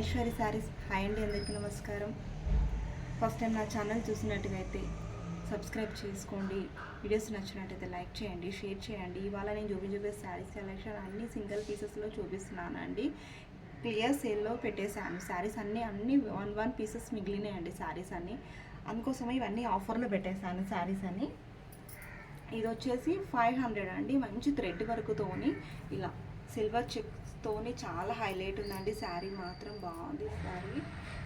Maheshwari saris. Hi అండి, అందరికీ నమస్కారం. ఫస్ట్ టైం నా ఛానల్ చూసినట్టుగైతే సబ్స్క్రైబ్ చేసుకోండి. వీడియోస్ నచ్చినట్టయితే లైక్ చేయండి, షేర్ చేయండి. ఇవాళ నేను చూపించే శారీస్ సెలెక్షన్ అన్ని సింగిల్ పీసెస్లో చూపిస్తున్నాను అండి. క్లియర్ సేల్లో పెట్టేశాను. శారీస్ అన్ని వన్ పీసెస్ మిగిలినాయండి శారీస్ అన్నీ. అందుకోసమే ఇవన్నీ ఆఫర్లో పెట్టేశాను శారీస్ అన్నీ. ఇది వచ్చేసి 500 అండి. మంచి థ్రెడ్ వర్క్తోని ఇలా సిల్వర్ చెక్స్తోని చాలా హైలైట్ ఉందండి. శారీ మాత్రం బాగుంది. శారీ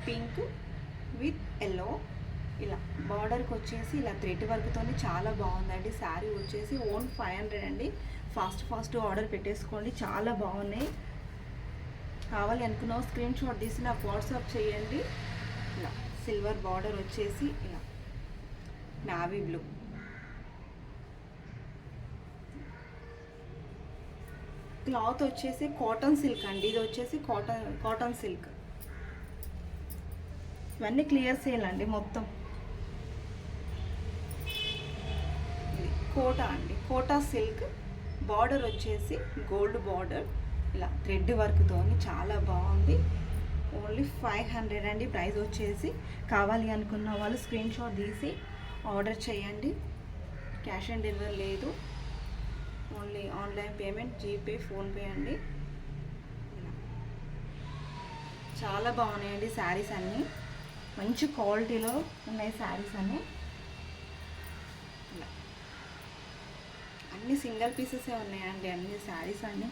పింక్ విత్ ఎల్లో ఇలా బార్డర్కి వచ్చేసి ఇలా థ్రెడ్ వర్క్తోని చాలా బాగుందండి. శారీ వచ్చేసి ఓన్ 500 అండి. ఫాస్ట్ ఆర్డర్ పెట్టేసుకోండి, చాలా బాగున్నాయి. కావాలి అనుకున్న స్క్రీన్ షాట్ తీసి నాకు వాట్సాప్ చేయండి. ఇలా సిల్వర్ బార్డర్ వచ్చేసి ఇలా నావీ బ్లూ, క్లాత్ వచ్చేసి కాటన్ సిల్క్ అండి. ఇది వచ్చేసి కాటన్ సిల్క్. ఇవన్నీ క్లియర్ సేల్ అండి మొత్తం. ఇది కోటా అండి, కోటా సిల్క్. బార్డర్ వచ్చేసి గోల్డ్ బార్డర్ ఇలా థ్రెడ్ వర్క్తో చాలా బాగుంది. ఓన్లీ 500 అండి ప్రైస్ వచ్చేసి. కావాలి అనుకున్న వాళ్ళు స్క్రీన్ షాట్ తీసి ఆర్డర్ చేయండి. క్యాష్ ఆన్ డెలివరీ లేదు, only online payment, GPay, PhonePe అండి. చాలా బాగున్నాయండి శారీస్ అన్నీ. మంచి క్వాలిటీలో ఉన్నాయి శారీస్ అన్నీ. అన్ని సింగిల్ పీసెసే ఉన్నాయండి అన్ని శారీస్ అన్నీ.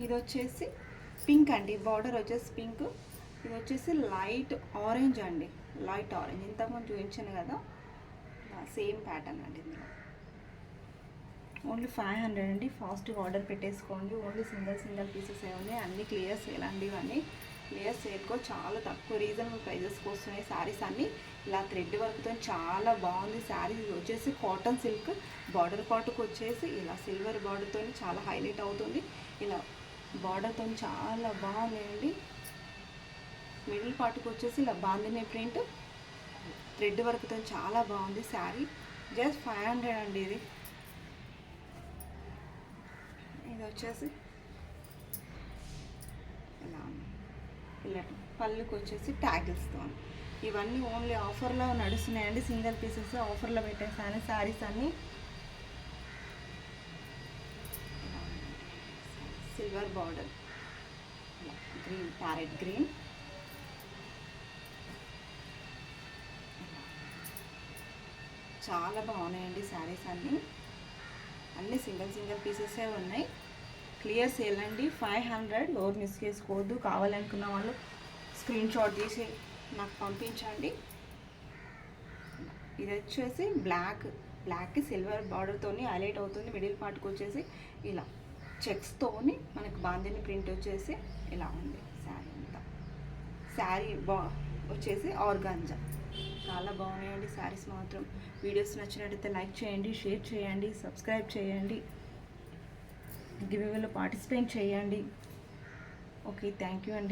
ఇది వచ్చేసి పింక్ అండి. బార్డర్ వచ్చేసి పింక్. ఇది వచ్చేసి లైట్ ఆరెంజ్ అండి, లైట్ ఆరెంజ్. ఇంతకుముందు చూపించాను కదా, సేమ్ ప్యాటర్న్ అండి. ఇందులో ఓన్లీ 500 అండి. ఫాస్ట్గా ఆర్డర్ పెట్టేసుకోండి. ఓన్లీ సింగిల్ పీసెస్ ఉన్నాయి. అన్నీ క్లియర్ సేల్ అండి. ఇవన్నీ క్లియర్ సేల్కో చాలా తక్కువ రీజనబుల్ ప్రైజెస్కి వస్తున్నాయి శారీస్ అన్నీ. ఇలా థ్రెడ్ వర్క్తో చాలా బాగుంది శారీ. ఇది వచ్చేసి కాటన్ సిల్క్. బార్డర్ పాటుకు వచ్చేసి ఇలా సిల్వర్ బార్డర్తో చాలా హైలైట్ అవుతుంది. ఇలా బార్డర్తో చాలా బాగుందండి. మిడిల్ పార్ట్కి వచ్చేసి ఇలా బాందిని ప్రింట్ థ్రెడ్ వర్క్తో చాలా బాగుంది శారీ. జస్ట్ 500 అండి. ఇది వచ్చేసి ఇలా పళ్ళుకి వచ్చేసి ట్యాగిల్స్తో. ఇవన్నీ ఓన్లీ ఆఫర్లో నడుస్తున్నాయండి. సింగిల్ పీసెస్ ఆఫర్లో పెట్టేసాను శారీస్ అన్నీ. Silver border, green, parrot green. చాలా బాగున్నాయండి శారీస్ అన్నీ సింగిల్ పీసెసే ఉన్నాయి. క్లియర్ సేల్ అండి. 500. డోర్ మిస్ చేసుకోవద్దు. కావాలనుకున్న వాళ్ళు స్క్రీన్ షాట్ తీసి నాకు పంపించండి. ఇది వచ్చేసి బ్లాక్కి సిల్వర్ బార్డర్తోని హైలైట్ అవుతుంది. మిడిల్ పార్ట్కి వచ్చేసి ఇలా చెక్స్తోని మనకు బాందిని ప్రింట్ వచ్చేసి ఇలా ఉంది శారీ అంతా. శారీ వచ్చేసి ఆర్గాంజా. చాలా బాగున్నాయండి శారీస్ మాత్రం. వీడియోస్ నచ్చినట్టయితే లైక్ చేయండి, షేర్ చేయండి, సబ్స్క్రైబ్ చేయండి, గివ్ అవేలో పార్టిసిపేట్ చేయండి. ఓకే, థ్యాంక్ యూ అండి.